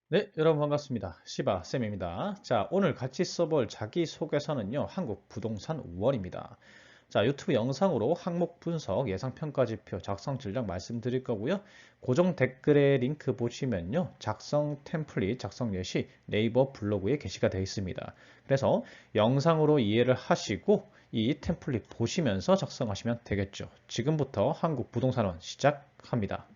네, 여러분 반갑습니다. 시바쌤입니다. 자, 오늘 같이 써볼 자기소개서는요, 한국부동산 5원입니다. 자, 유튜브 영상으로 항목 분석, 예상평가지표, 작성 전략 말씀드릴 거고요. 고정 댓글에 링크 보시면요, 작성 템플릿, 작성 예시 네이버 블로그에 게시가 되어 있습니다. 그래서 영상으로 이해를 하시고 이 템플릿 보시면서 작성하시면 되겠죠. 지금부터 한국부동산원 시작합니다.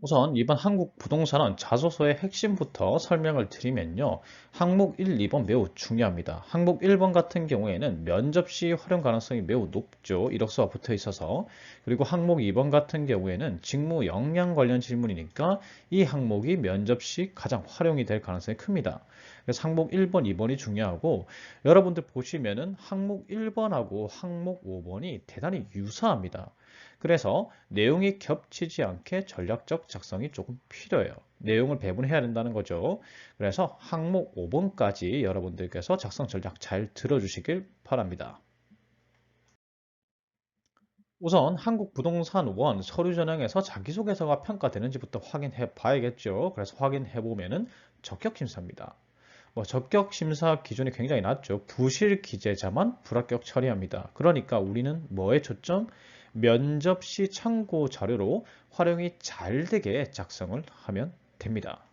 우선 이번 한국 부동산은 자소서의 핵심부터 설명을 드리면요. 항목 1, 2번 매우 중요합니다. 항목 1번 같은 경우에는 면접 시 활용 가능성이 매우 높죠. 이력서가 붙어 있어서. 그리고 항목 2번 같은 경우에는 직무 역량 관련 질문이니까 이 항목이 면접 시 가장 활용이 될 가능성이 큽니다. 그래서 항목 1번, 2번이 중요하고 여러분들 보시면은 항목 1번하고 항목 5번이 대단히 유사합니다. 그래서 내용이 겹치지 않게 전략적 작성이 조금 필요해요. 내용을 배분해야 된다는 거죠. 그래서 항목 5번까지 여러분들께서 작성 전략 잘 들어주시길 바랍니다. 우선 한국부동산 1 서류 전형에서 자기소개서가 평가되는지부터 확인해 봐야겠죠. 그래서 확인해 보면은 적격 심사입니다. 적격 심사 기준이 굉장히 낮죠. 부실 기재자만 불합격 처리합니다. 그러니까 우리는 뭐에 초점? 면접 시 참고 자료로 활용이 잘 되게 작성을 하면 됩니다.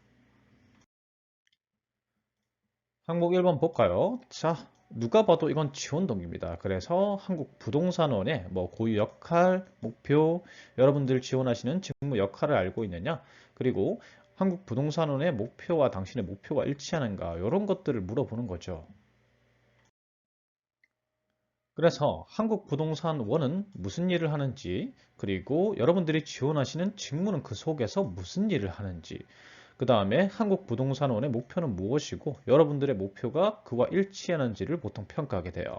항목 1번 볼까요? 자, 누가 봐도 이건 지원동기입니다. 그래서 한국부동산원의 고유 역할, 목표, 여러분들 지원하시는 직무 역할을 알고 있느냐, 그리고 한국부동산원의 목표와 당신의 목표가 일치하는가, 이런 것들을 물어보는 거죠. 그래서 한국부동산 1은 무슨 일을 하는지, 그리고 여러분들이 지원하시는 직무는 그 속에서 무슨 일을 하는지, 그 다음에 한국부동산 1의 목표는 무엇이고, 여러분들의 목표가 그와 일치하는지를 보통 평가하게 돼요.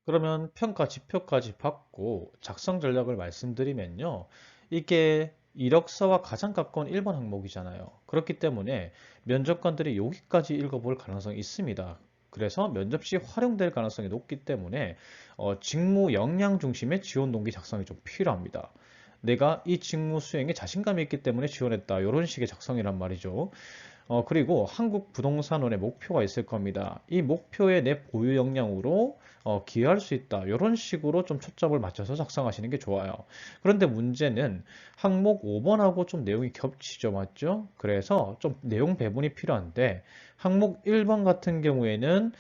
그러면 평가 지표까지 받고 작성 전략을 말씀드리면요. 이게 이력서와 가장 가까운 1번 항목이잖아요. 그렇기 때문에 면접관들이 여기까지 읽어볼 가능성이 있습니다. 그래서 면접 시 활용될 가능성이 높기 때문에 직무 역량 중심의 지원 동기 작성이 좀 필요합니다. 내가 이 직무 수행에 자신감이 있기 때문에 지원했다. 이런 식의 작성이란 말이죠. 그리고 한국부동산원의 목표가 있을 겁니다. 이 목표에 내 보유 역량으로 기여할 수 있다. 이런 식으로 좀 초점을 맞춰서 작성하시는 게 좋아요. 그런데 문제는 항목 5번하고 좀 내용이 겹치죠. 맞죠? 그래서 좀 내용 배분이 필요한데 항목 1번 같은 경우에는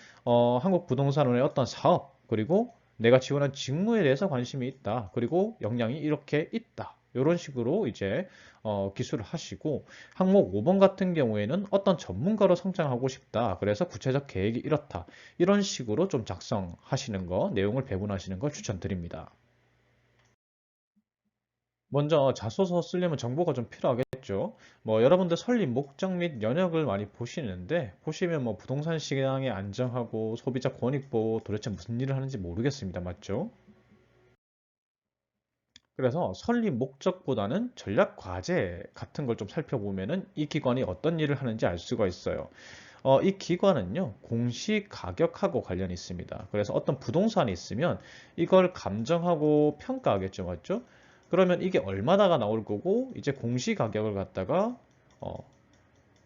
한국부동산원의 어떤 사업 그리고 내가 지원한 직무에 대해서 관심이 있다. 그리고 역량이 이렇게 있다. 이런 식으로 이제 기술을 하시고 항목 5번 같은 경우에는 어떤 전문가로 성장하고 싶다. 그래서 구체적 계획이 이렇다. 이런 식으로 좀 작성하시는 거, 내용을 배분하시는 걸 추천드립니다. 먼저 자소서 쓰려면 정보가 좀 필요하겠죠. 여러분들 설립 목적 및 연역을 많이 보시는데 보시면 부동산 시장의 안정하고 소비자 권익 보호 도대체 무슨 일을 하는지 모르겠습니다. 맞죠? 그래서 설립 목적보다는 전략 과제 같은 걸 좀 살펴보면은 이 기관이 어떤 일을 하는지 알 수가 있어요. 이 기관은요, 공시 가격하고 관련이 있습니다. 그래서 어떤 부동산이 있으면 이걸 감정하고 평가하겠죠, 맞죠? 그러면 이게 얼마다가 나올 거고, 이제 공시 가격을 갖다가 어,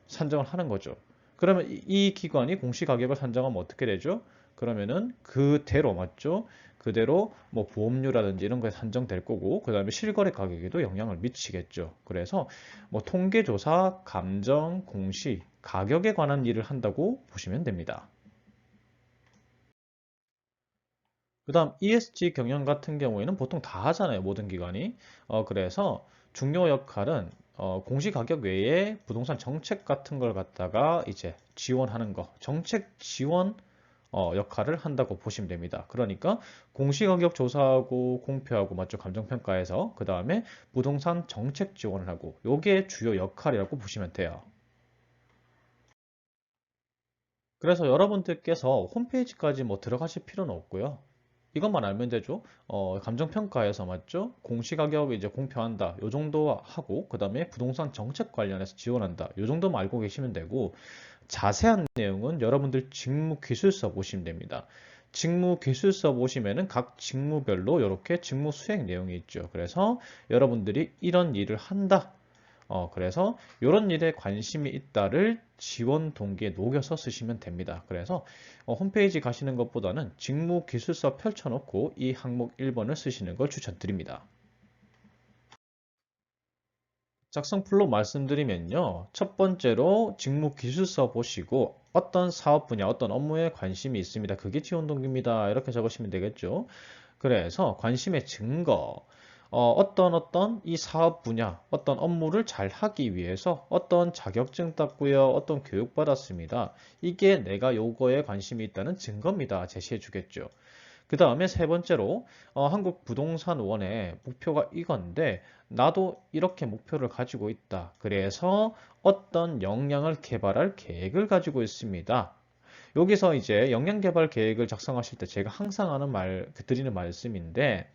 산정을 하는 거죠. 그러면 이 기관이 공시 가격을 산정하면 어떻게 되죠? 그러면은 그대로 맞죠? 그대로 보험료라든지 이런 거에 산정될 거고, 그 다음에 실거래 가격에도 영향을 미치겠죠. 그래서 통계조사, 감정, 공시, 가격에 관한 일을 한다고 보시면 됩니다. 그 다음 ESG 경영 같은 경우에는 보통 다 하잖아요. 모든 기관이. 그래서 중요 역할은 공시가격 외에 부동산 정책 같은 걸 갖다가 이제 지원하는 거, 정책 지원 역할을 한다고 보시면 됩니다. 그러니까 공시가격 조사하고 공표하고 맞죠? 감정평가에서 그 다음에 부동산 정책 지원을 하고 요게 주요 역할이라고 보시면 돼요. 그래서 여러분들께서 홈페이지까지 들어가실 필요는 없고요. 이것만 알면 되죠. 감정평가에서 맞죠? 공시가격 이제 공표한다. 요 정도 하고, 그 다음에 부동산 정책 관련해서 지원한다. 요 정도만 알고 계시면 되고, 자세한 내용은 여러분들 직무 기술서 보시면 됩니다. 직무 기술서 보시면은 각 직무별로 이렇게 직무 수행 내용이 있죠. 그래서 여러분들이 이런 일을 한다. 그래서 이런 일에 관심이 있다를 지원 동기에 녹여서 쓰시면 됩니다. 그래서 홈페이지 가시는 것보다는 직무 기술서 펼쳐놓고 이 항목 1번을 쓰시는 걸 추천드립니다. 작성 플로 말씀드리면요. 첫 번째로 직무 기술서 보시고 어떤 사업 분야, 어떤 업무에 관심이 있습니다. 그게 지원 동기입니다. 이렇게 적으시면 되겠죠. 그래서 관심의 증거, 어떤 이 사업 분야, 어떤 업무를 잘 하기 위해서 어떤 자격증 땄고요, 어떤 교육 받았습니다. 이게 내가 요거에 관심이 있다는 증거입니다. 제시해 주겠죠. 그 다음에 세 번째로 한국부동산원의 목표가 이건데 나도 이렇게 목표를 가지고 있다. 그래서 어떤 역량을 개발할 계획을 가지고 있습니다. 여기서 이제 역량 개발 계획을 작성하실 때 제가 항상 드리는 말씀인데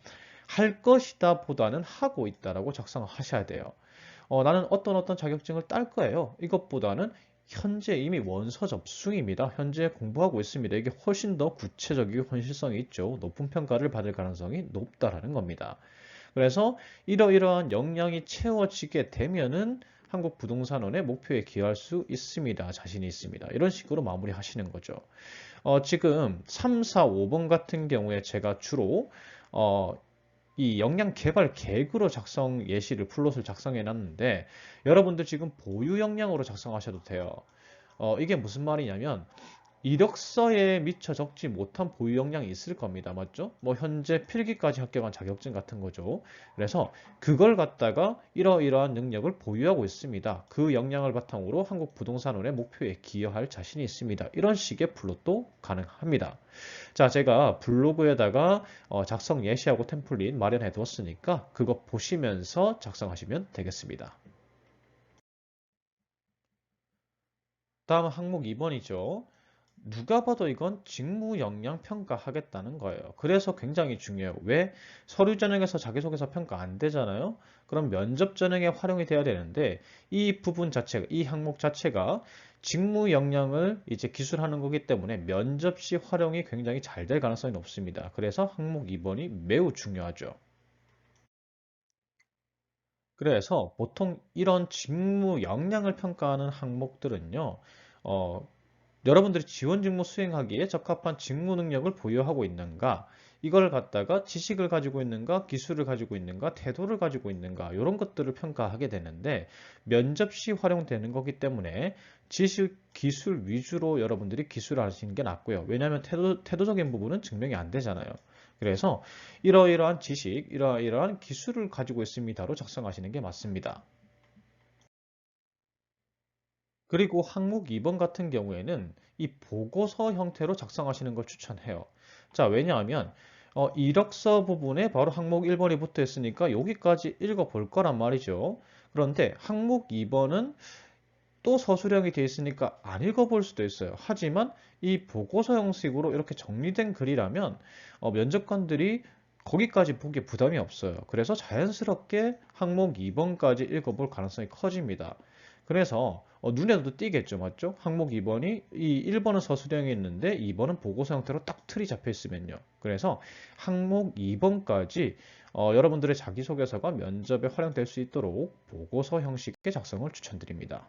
할 것이다 보다는 하고 있다라고 작성하셔야 돼요. 나는 어떤 자격증을 딸 거예요. 이것보다는 현재 이미 원서 접수입니다. 현재 공부하고 있습니다. 이게 훨씬 더 구체적이고 현실성이 있죠. 높은 평가를 받을 가능성이 높다라는 겁니다. 그래서 이러이러한 역량이 채워지게 되면은 한국부동산원의 목표에 기여할 수 있습니다. 자신이 있습니다. 이런 식으로 마무리하시는 거죠. 지금 3, 4, 5번 같은 경우에 제가 주로 이 역량 개발 계획으로 작성 예시를 플롯을 작성해 놨는데 여러분들 지금 보유 역량으로 작성하셔도 돼요. 이게 무슨 말이냐면 이력서에 미처 적지 못한 보유 역량이 있을 겁니다. 맞죠? 뭐 현재 필기까지 합격한 자격증 같은 거죠. 그래서 그걸 갖다가 이러이러한 능력을 보유하고 있습니다. 그 역량을 바탕으로 한국부동산원의 목표에 기여할 자신이 있습니다. 이런 식의 플롯도 가능합니다. 자, 제가 블로그에다가 작성 예시하고 템플릿 마련해 뒀으니까 그거 보시면서 작성하시면 되겠습니다. 다음 항목 2번이죠. 누가 봐도 이건 직무 역량 평가하겠다는 거예요. 그래서 굉장히 중요해요. 왜? 서류 전형에서 자기소개서 평가 안 되잖아요. 그럼 면접 전형에 활용이 돼야 되는데 이 부분 자체가 이 항목 자체가 직무 역량을 이제 기술하는 거기 때문에 면접 시 활용이 굉장히 잘 될 가능성이 높습니다. 그래서 항목 2번이 매우 중요하죠. 그래서 보통 이런 직무 역량을 평가하는 항목들은요. 어, 여러분들이 지원 직무 수행하기에 적합한 직무 능력을 보유하고 있는가, 이걸 갖다가 지식을 가지고 있는가, 기술을 가지고 있는가, 태도를 가지고 있는가, 이런 것들을 평가하게 되는데 면접 시 활용되는 거기 때문에 지식, 기술 위주로 여러분들이 기술을 하시는 게 낫고요. 왜냐하면 태도적인 부분은 증명이 안 되잖아요. 그래서 이러이러한 지식, 이러이러한 기술을 가지고 있습니다로 작성하시는 게 맞습니다. 그리고 항목 2번 같은 경우에는 이 보고서 형태로 작성하시는 걸 추천해요. 자, 왜냐하면 이력서 부분에 바로 항목 1번이 붙어 있으니까 여기까지 읽어볼 거란 말이죠. 그런데 항목 2번은 또 서술형이 되어 있으니까 안 읽어볼 수도 있어요. 하지만 이 보고서 형식으로 이렇게 정리된 글이라면 면접관들이 거기까지 보기에 부담이 없어요. 그래서 자연스럽게 항목 2번까지 읽어볼 가능성이 커집니다. 그래서 눈에도 띄겠죠, 맞죠? 항목 2번이 이 1번은 서술형이 있는데 2번은 보고서 형태로 딱 틀이 잡혀 있으면요. 그래서 항목 2번까지 여러분들의 자기소개서가 면접에 활용될 수 있도록 보고서 형식의 작성을 추천드립니다.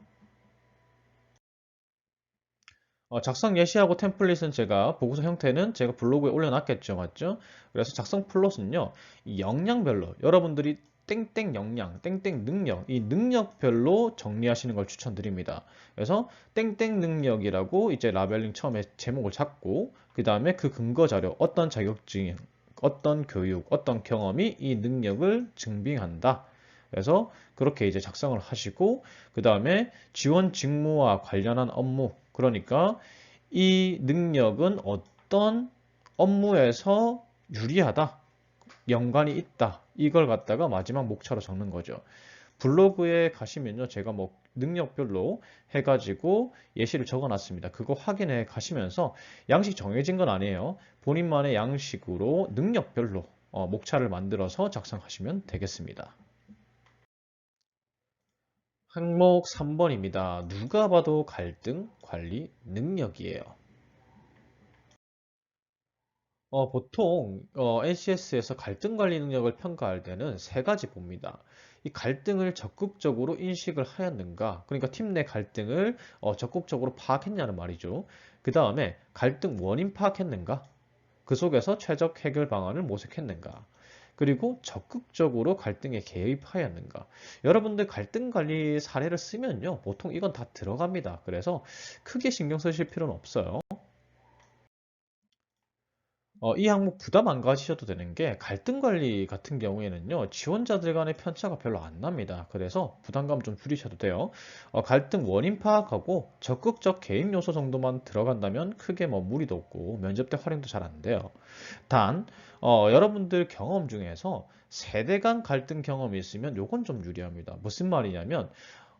작성 예시하고 템플릿은 제가 보고서 형태는 제가 블로그에 올려놨겠죠, 맞죠? 그래서 작성 플롯은요, 이 역량별로 여러분들이 땡땡 역량, 땡땡 능력, 이 능력별로 정리하시는 걸 추천드립니다. 그래서 땡땡 능력이라고 이제 라벨링 처음에 제목을 잡고 그 다음에 그 근거 자료, 어떤 자격증, 어떤 교육, 어떤 경험이 이 능력을 증빙한다. 그래서 그렇게 이제 작성을 하시고 그 다음에 지원 직무와 관련한 업무, 그러니까 이 능력은 어떤 업무에서 유리하다, 연관이 있다. 이걸 갖다가 마지막 목차로 적는 거죠. 블로그에 가시면요. 제가 뭐 능력별로 해가지고 예시를 적어 놨습니다. 그거 확인해 가시면서 양식 정해진 건 아니에요. 본인만의 양식으로 능력별로 목차를 만들어서 작성하시면 되겠습니다. 항목 3번입니다. 누가 봐도 갈등 관리 능력이에요. 보통 NCS에서 갈등 관리 능력을 평가할 때는 세 가지 봅니다. 이 갈등을 적극적으로 인식을 하였는가? 그러니까 팀 내 갈등을 적극적으로 파악했냐는 말이죠. 그 다음에 갈등 원인 파악했는가? 그 속에서 최적 해결 방안을 모색했는가? 그리고 적극적으로 갈등에 개입하였는가? 여러분들 갈등 관리 사례를 쓰면요. 보통 이건 다 들어갑니다. 그래서 크게 신경 쓰실 필요는 없어요. 이 항목 부담 안 가지셔도 되는 게 갈등 관리 같은 경우에는요, 지원자들 간의 편차가 별로 안 납니다. 그래서 부담감 좀 줄이셔도 돼요. 갈등 원인 파악하고 적극적 개입 요소 정도만 들어간다면 크게 뭐 무리도 없고 면접 때 활용도 잘 안 돼요. 단, 여러분들 경험 중에서 세대 간 갈등 경험이 있으면 요건 좀 유리합니다. 무슨 말이냐면,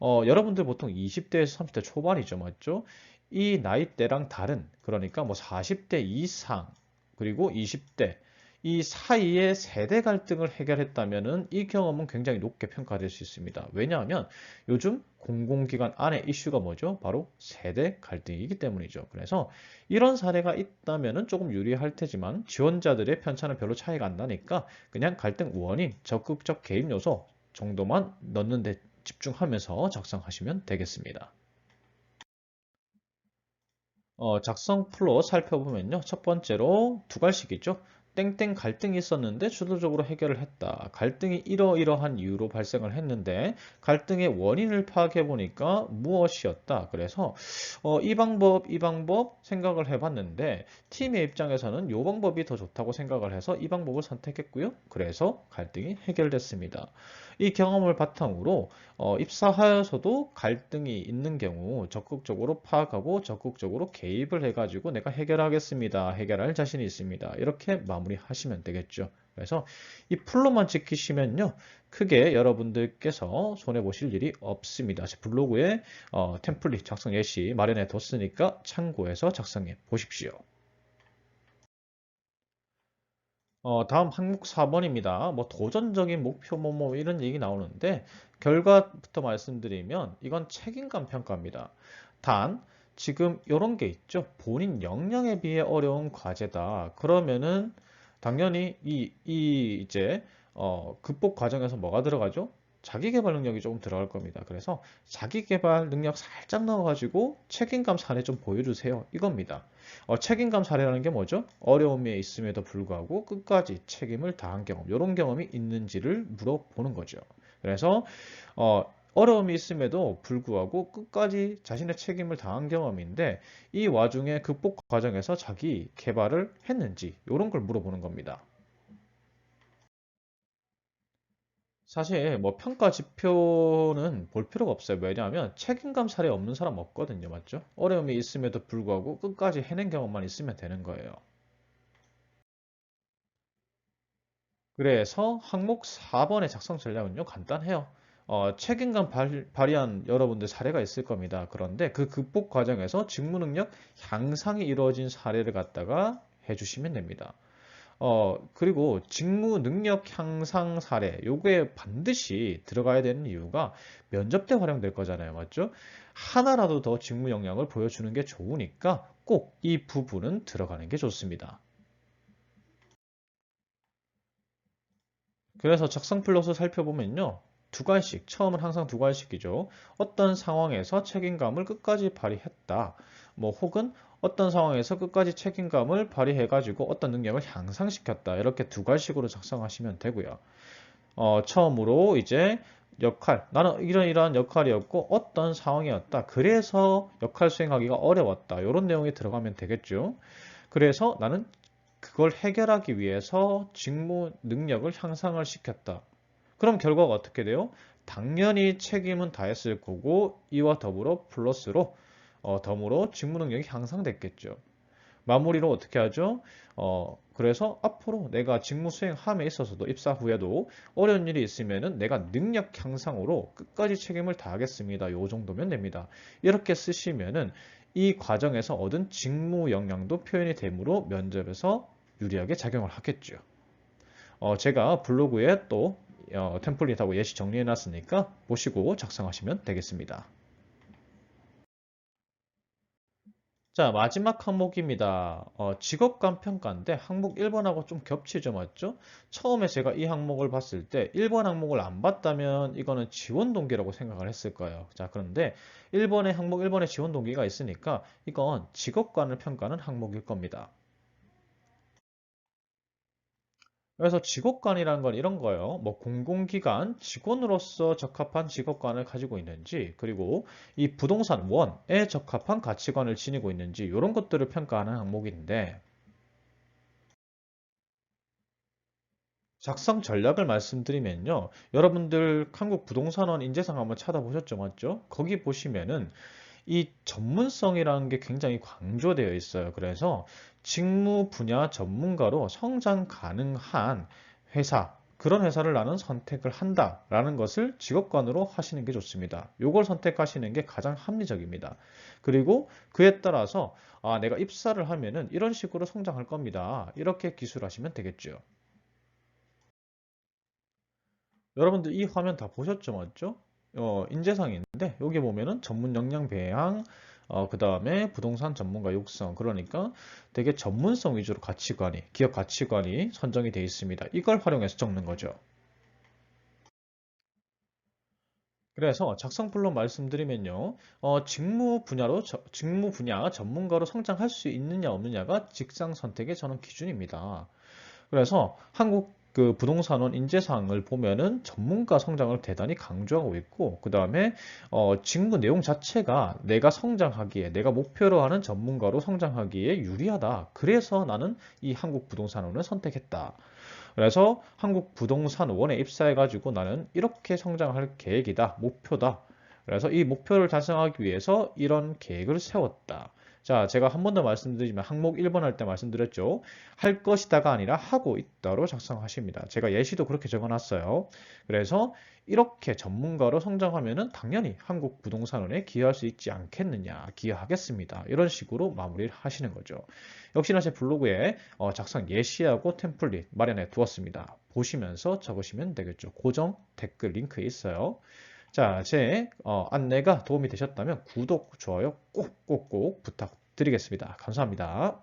여러분들 보통 20대에서 30대 초반이죠, 맞죠? 이 나이대랑 다른, 그러니까 뭐 40대 이상, 그리고 20대, 이 사이의 세대 갈등을 해결했다면은 이 경험은 굉장히 높게 평가될 수 있습니다. 왜냐하면 요즘 공공기관 안에 이슈가 뭐죠? 바로 세대 갈등이기 때문이죠. 그래서 이런 사례가 있다면은 조금 유리할 테지만 지원자들의 편차는 별로 차이가 안 나니까 그냥 갈등 원인, 적극적 개입 요소 정도만 넣는 데 집중하면서 작성하시면 되겠습니다. 작성 플로 살펴보면요. 첫 번째로 두 갈식이죠. 땡땡 갈등이 있었는데 주도적으로 해결을 했다. 갈등이 이러이러한 이유로 발생을 했는데 갈등의 원인을 파악해 보니까 무엇이었다. 그래서 이 방법 생각을 해봤는데 팀의 입장에서는 이 방법이 더 좋다고 생각을 해서 이 방법을 선택했고요. 그래서 갈등이 해결됐습니다. 이 경험을 바탕으로 입사하여서도 갈등이 있는 경우 적극적으로 파악하고 적극적으로 개입을 해가지고 내가 해결하겠습니다. 해결할 자신이 있습니다. 이렇게 마무리하시면 되겠죠. 그래서 이 플로만 지키시면요. 크게 여러분들께서 손해보실 일이 없습니다. 제 블로그에 템플릿 작성 예시 마련해 뒀으니까 참고해서 작성해 보십시오. 다음 항목 4번입니다. 뭐 도전적인 목표 뭐 이런 얘기 나오는데 결과부터 말씀드리면 이건 책임감 평가입니다. 단 지금 이런 게 있죠. 본인 역량에 비해 어려운 과제다. 그러면은 당연히 이 이제 극복 과정에서 뭐가 들어가죠? 자기계발 능력이 조금 들어갈 겁니다. 그래서 자기계발 능력 살짝 넣어가지고 책임감 사례 좀 보여주세요. 이겁니다. 책임감 사례라는 게 뭐죠? 어려움이 있음에도 불구하고 끝까지 책임을 다한 경험, 이런 경험이 있는지를 물어보는 거죠. 그래서 어려움이 있음에도 불구하고 끝까지 자신의 책임을 다한 경험인데 이 와중에 극복 과정에서 자기 개발을 했는지 이런 걸 물어보는 겁니다. 사실 뭐 평가 지표는 볼 필요가 없어요. 왜냐하면 책임감 사례 없는 사람 없거든요. 맞죠? 어려움이 있음에도 불구하고 끝까지 해낸 경험만 있으면 되는 거예요. 그래서 항목 4번의 작성 전략은요, 간단해요. 책임감 발휘한 여러분들 사례가 있을 겁니다. 그런데 그 극복 과정에서 직무 능력 향상이 이루어진 사례를 갖다가 해주시면 됩니다. 그리고 직무 능력 향상 사례, 요게 반드시 들어가야 되는 이유가 면접 때 활용될 거잖아요. 맞죠? 하나라도 더 직무 역량을 보여주는 게 좋으니까 꼭 이 부분은 들어가는 게 좋습니다. 그래서 작성 플롯을 살펴보면요. 두 갈씩, 처음은 항상 두 갈씩이죠. 어떤 상황에서 책임감을 끝까지 발휘했다. 뭐 혹은 어떤 상황에서 끝까지 책임감을 발휘해가지고 어떤 능력을 향상시켰다. 이렇게 두 갈씩으로 작성하시면 되고요. 처음으로 이제 역할, 나는 이러한 역할이었고 어떤 상황이었다. 그래서 역할 수행하기가 어려웠다. 이런 내용이 들어가면 되겠죠. 그래서 나는 그걸 해결하기 위해서 직무 능력을 향상을 시켰다. 그럼 결과가 어떻게 돼요? 당연히 책임은 다했을 거고 이와 더불어 플러스로 덤으로 직무 능력이 향상됐겠죠. 마무리로 어떻게 하죠? 그래서 앞으로 내가 직무 수행함에 있어서도 입사 후에도 어려운 일이 있으면은 내가 능력 향상으로 끝까지 책임을 다하겠습니다. 요 정도면 됩니다. 이렇게 쓰시면은 이 과정에서 얻은 직무 역량도 표현이 되므로 면접에서 유리하게 작용을 하겠죠. 제가 블로그에 또 템플릿하고 예시 정리해 놨으니까 보시고 작성하시면 되겠습니다. 자, 마지막 항목입니다. 직업관 평가인데 항목 1번하고 좀 겹치죠, 맞죠? 처음에 제가 이 항목을 봤을 때 1번 항목을 안 봤다면 이거는 지원 동기라고 생각을 했을 거예요. 자, 그런데 1번의 항목 1번에 지원 동기가 있으니까 이건 직업관을 평가하는 항목일 겁니다. 그래서 직업관이라는 건 이런 거예요. 뭐 공공기관 직원으로서 적합한 직업관을 가지고 있는지, 그리고 이 부동산 원에 적합한 가치관을 지니고 있는지 이런 것들을 평가하는 항목인데 작성 전략을 말씀드리면요. 여러분들 한국 부동산원 인재상 한번 찾아보셨죠, 맞죠? 거기 보시면은 이 전문성이라는 게 굉장히 강조되어 있어요. 그래서 직무 분야 전문가로 성장 가능한 회사, 그런 회사를 나는 선택을 한다라는 것을 직업관으로 하시는 게 좋습니다. 이걸 선택하시는 게 가장 합리적입니다. 그리고 그에 따라서 내가 입사를 하면은 이런 식으로 성장할 겁니다. 이렇게 기술하시면 되겠죠. 여러분들 이 화면 다 보셨죠, 맞죠? 인재상이 있는데 여기 보면은 전문 역량 배양, 그 다음에 부동산 전문가 육성, 그러니까 되게 전문성 위주로 가치관이, 기업 가치관이 선정이 되어 있습니다. 이걸 활용해서 적는 거죠. 그래서 작성플로 말씀드리면요, 직무 분야 전문가로 성장할 수 있느냐 없느냐가 직장 선택의 저는 기준입니다. 그래서 한국 그 부동산원 인재상을 보면은 전문가 성장을 대단히 강조하고 있고, 그 다음에 직무 내용 자체가 내가 성장하기에, 내가 목표로 하는 전문가로 성장하기에 유리하다. 그래서 나는 이 한국 부동산원을 선택했다. 그래서 한국 부동산원에 입사해가지고 나는 이렇게 성장할 계획이다, 목표다. 그래서 이 목표를 달성하기 위해서 이런 계획을 세웠다. 자, 제가 한 번 더 말씀드리지만 항목 1번 할 때 말씀드렸죠. 할 것이다가 아니라 하고 있다로 작성하십니다. 제가 예시도 그렇게 적어놨어요. 그래서 이렇게 전문가로 성장하면은 당연히 한국 부동산원에 기여할 수 있지 않겠느냐, 기여하겠습니다. 이런 식으로 마무리를 하시는 거죠. 역시나 제 블로그에 작성 예시하고 템플릿 마련해 두었습니다. 보시면서 적으시면 되겠죠. 고정 댓글 링크에 있어요. 자, 제 안내가 도움이 되셨다면 구독, 좋아요 꼭꼭꼭 부탁드리겠습니다. 감사합니다.